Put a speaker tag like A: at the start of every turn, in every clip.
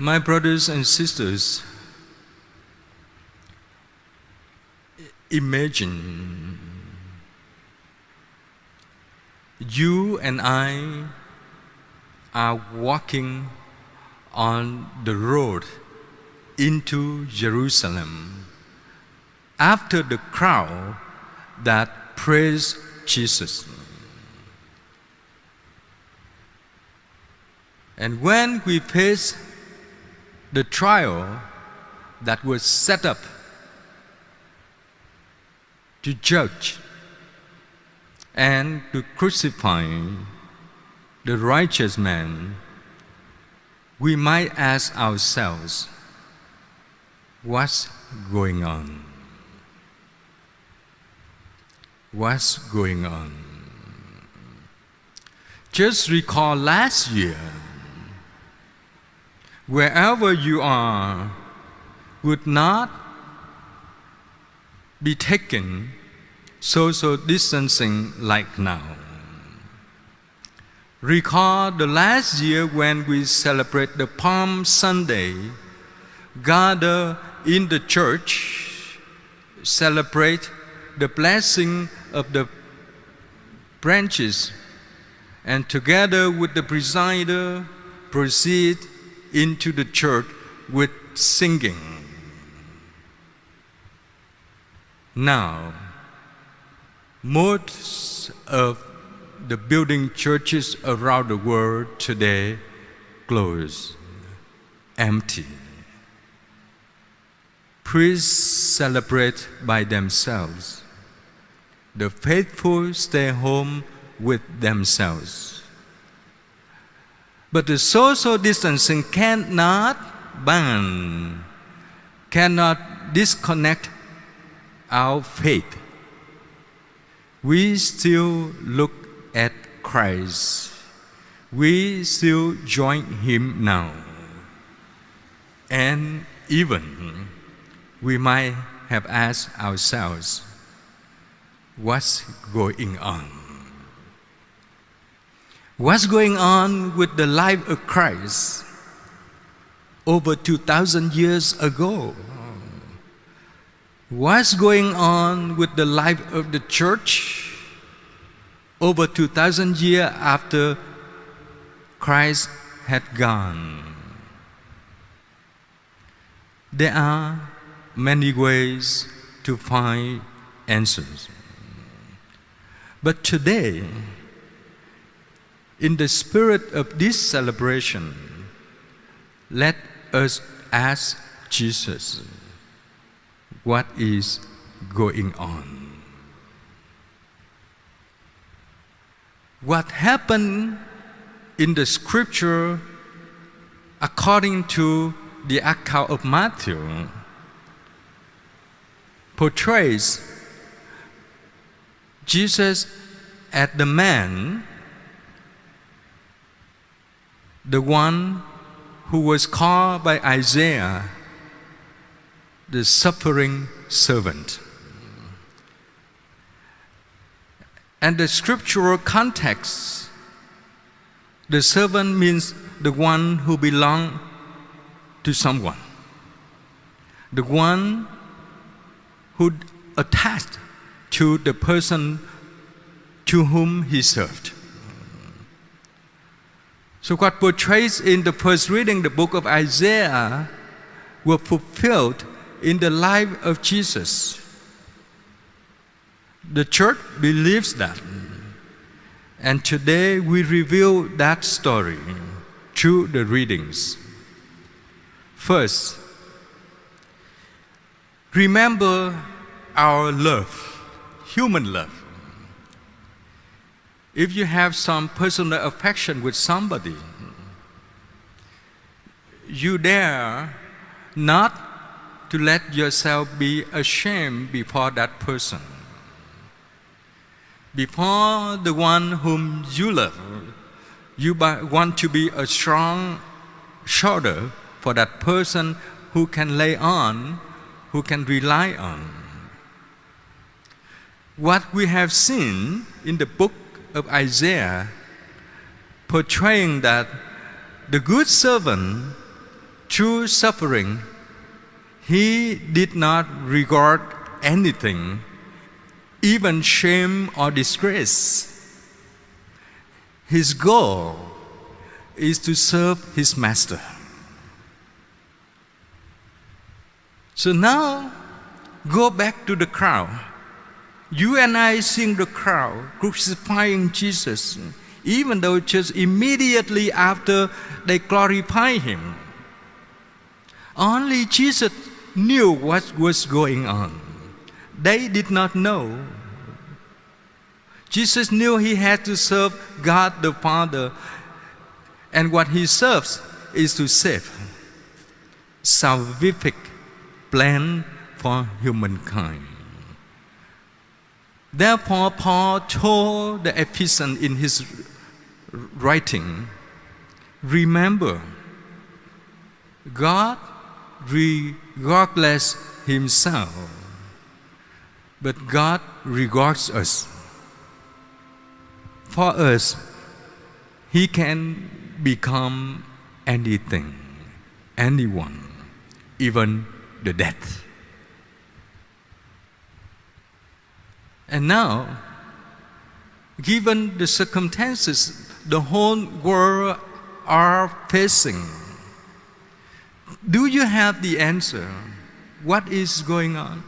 A: My brothers and sisters, imagine you and I are walking on the road into Jerusalem after the crowd that praised Jesus. And when we face the trial that was set up to judge and to crucify the righteous man, we might ask ourselves, what's going on? What's going on? Just recall last year, wherever you are would not be taken social distancing like now. Recall the last year when we celebrate the Palm Sunday, gather in the church, celebrate the blessing of the branches, and together with the presider proceed into the church with singing. Now, most of the building churches around the world today closed, empty. Priests celebrate by themselves. The faithful stay home with themselves. But the social distancing cannot ban, cannot disconnect our faith. We still look at Christ. We still join Him now. And even we might have asked ourselves, what's going on? What's going on with the life of Christ over 2,000 years ago? What's going on with the life of the church over 2,000 years after Christ had gone? There are many ways to find answers. But today, in the spirit of this celebration, let us ask Jesus, what is going on? What happened in the scripture according to the account of Matthew portrays Jesus as the man, the one who was called by Isaiah the suffering servant. And the scriptural context, the servant means the one who belongs to someone, the one who attached to the person to whom he served. So what portrays in the first reading, the book of Isaiah, were fulfilled in the life of Jesus. The church believes that. And today we reveal that story through the readings. First, remember our love, human love. If you have some personal affection with somebody, you dare not to let yourself be ashamed before that person. Before the one whom you love, you want to be a strong shoulder for that person who can lay on, who can rely on. What we have seen in the book of Isaiah portraying that the good servant through suffering, He did not regard anything, even shame or disgrace. His goal is to serve His Master. So now, go back to the crowd. You and I seeing the crowd crucifying Jesus, even though just immediately after they glorify Him. Only Jesus knew what was going on. They did not know. Jesus knew He had to serve God the Father, and what He serves is to save. Salvific plan for humankind. Therefore, Paul told the Ephesians in his writing, remember, God regards Himself, but God regards us. For us, He can become anything, anyone, even the death. And now, given the circumstances the whole world are facing, do you have the answer? What is going on?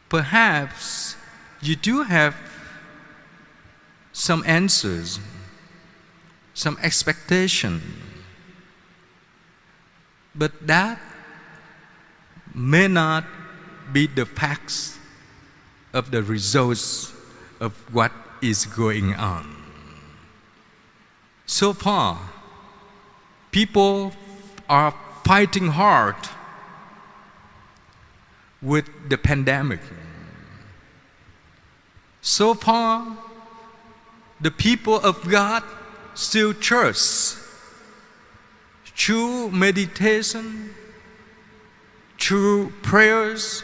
A: Perhaps you do have some answers, some expectation, but that may not be the facts of the results of what is going on. So far, people are fighting hard with the pandemic. So far, the people of God still trust through meditation, through prayers,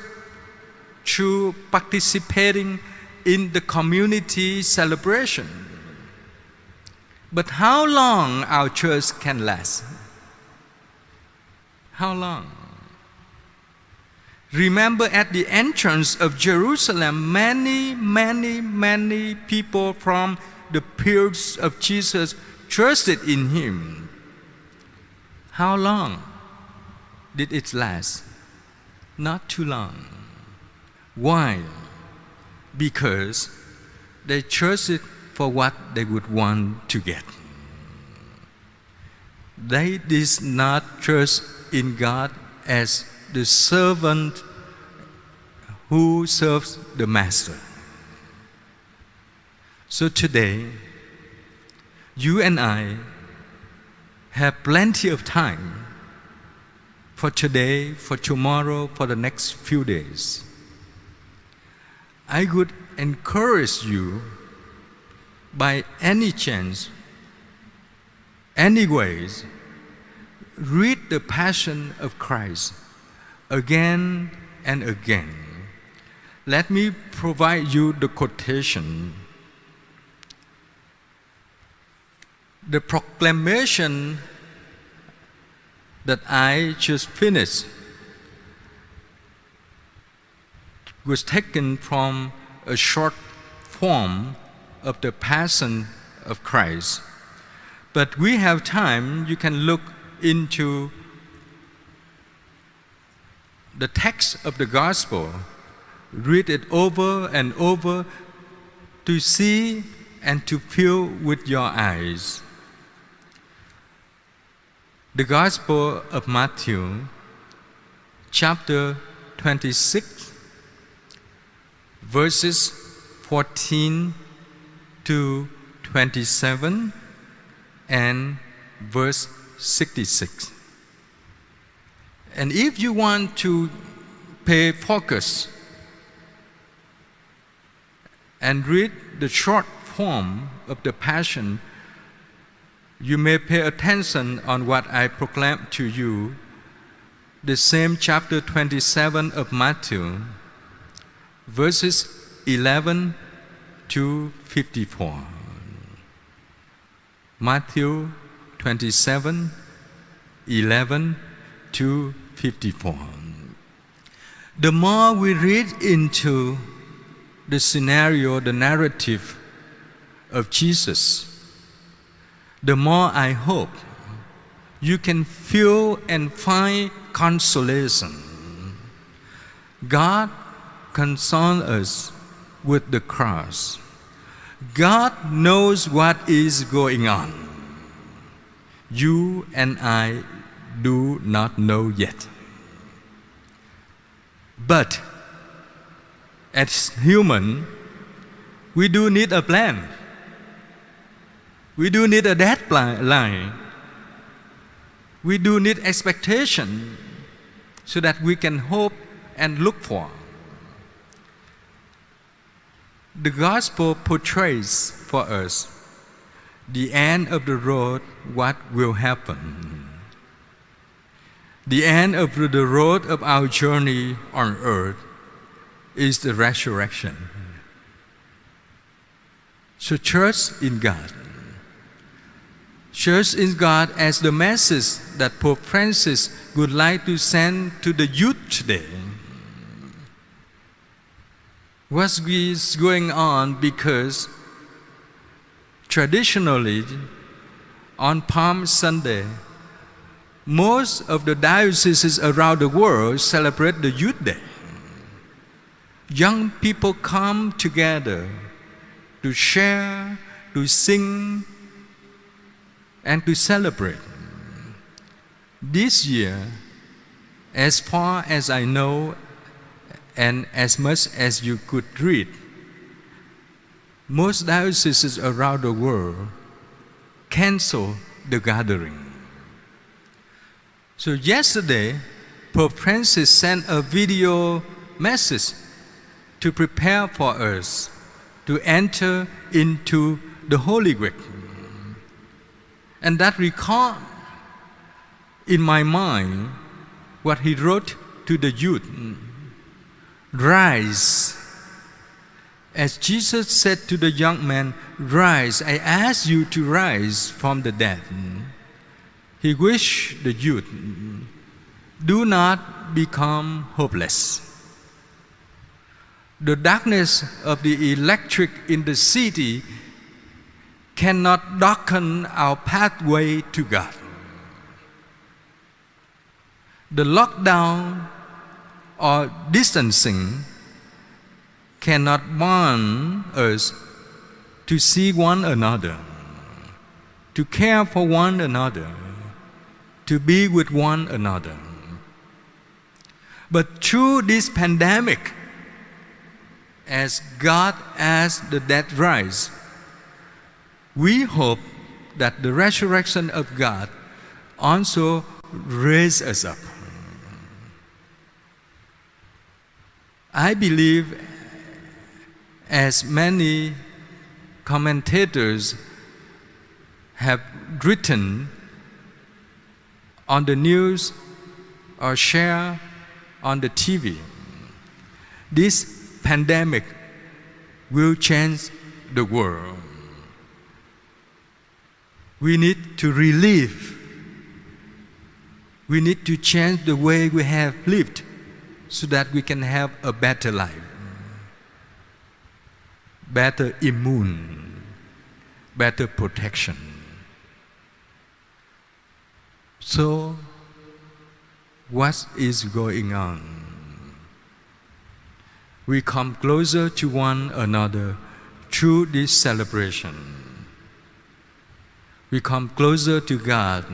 A: through participating in the community celebration. But how long our church can last? How long? Remember, at the entrance of Jerusalem, many people from the peers of Jesus trusted in Him. How long did it last? Not too long. Why? Because they trusted for what they would want to get. They did not trust in God as the servant who serves the Master. So today, you and I have plenty of time for today, for tomorrow, for the next few days. I would encourage you, by any chance, any ways, read the Passion of Christ again and again. Let me provide you the quotation. The proclamation that I just finished was taken from a short form of the Passion of Christ. But we have time, you can look into the text of the Gospel, read it over and over to see and to feel with your eyes. The Gospel of Matthew, chapter 26, verses 14 to 27 and verse 66. And if you want to pay focus and read the short form of the Passion, you may pay attention on what I proclaim to you, the same chapter 27 of Matthew, verses 11 to 54. Matthew 27, 11 to 54. The more we read into the scenario, the narrative of Jesus, the more I hope you can feel and find consolation. God consoles us with the cross. God knows what is going on. You and I do not know yet. But as human, we do need a plan. We do need a deadline. We do need expectation so that we can hope and look for. The gospel portrays for us the end of the road, what will happen. The end of the road of our journey on earth is the resurrection. So trust in God. Trust in God as the message that Pope Francis would like to send to the youth today. What is going on? Because traditionally, on Palm Sunday, most of the dioceses around the world celebrate the Youth Day. Young people come together to share, to sing, and to celebrate. This year, as far as I know, and as much as you could read, most dioceses around the world cancel the gathering. So yesterday, Pope Francis sent a video message to prepare for us to enter into the Holy Week. And that recalled in my mind what he wrote to the youth. Rise. As Jesus said to the young man, rise, I ask you to rise from the dead. He wished the youth, do not become hopeless. The darkness of the electric in the city cannot darken our pathway to God. The lockdown or distancing cannot bond us to see one another, to care for one another, to be with one another. But through this pandemic, as God asked the dead rise, we hope that the resurrection of God also raises us up. I believe, as many commentators have written on the news or share on the TV, this pandemic will change the world. We need to relive. We need to change the way we have lived so that we can have a better life, better immune, better protection. So, what is going on? We come closer to one another through this celebration. We come closer to God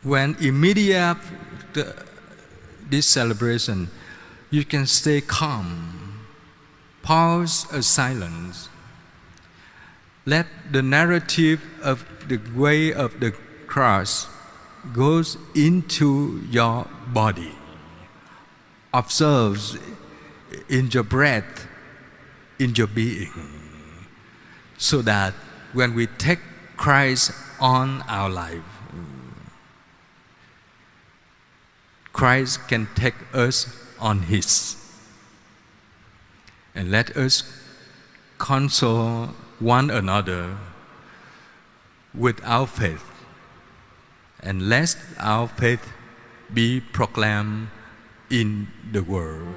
A: when immediately after this celebration, you can stay calm, pause a silence. Let the narrative of the way of the cross goes into your body. Observe in your breath, in your being, so that when we take Christ on our life, Christ can take us on His. And let us console one another with our faith and let our faith be proclaimed in the world.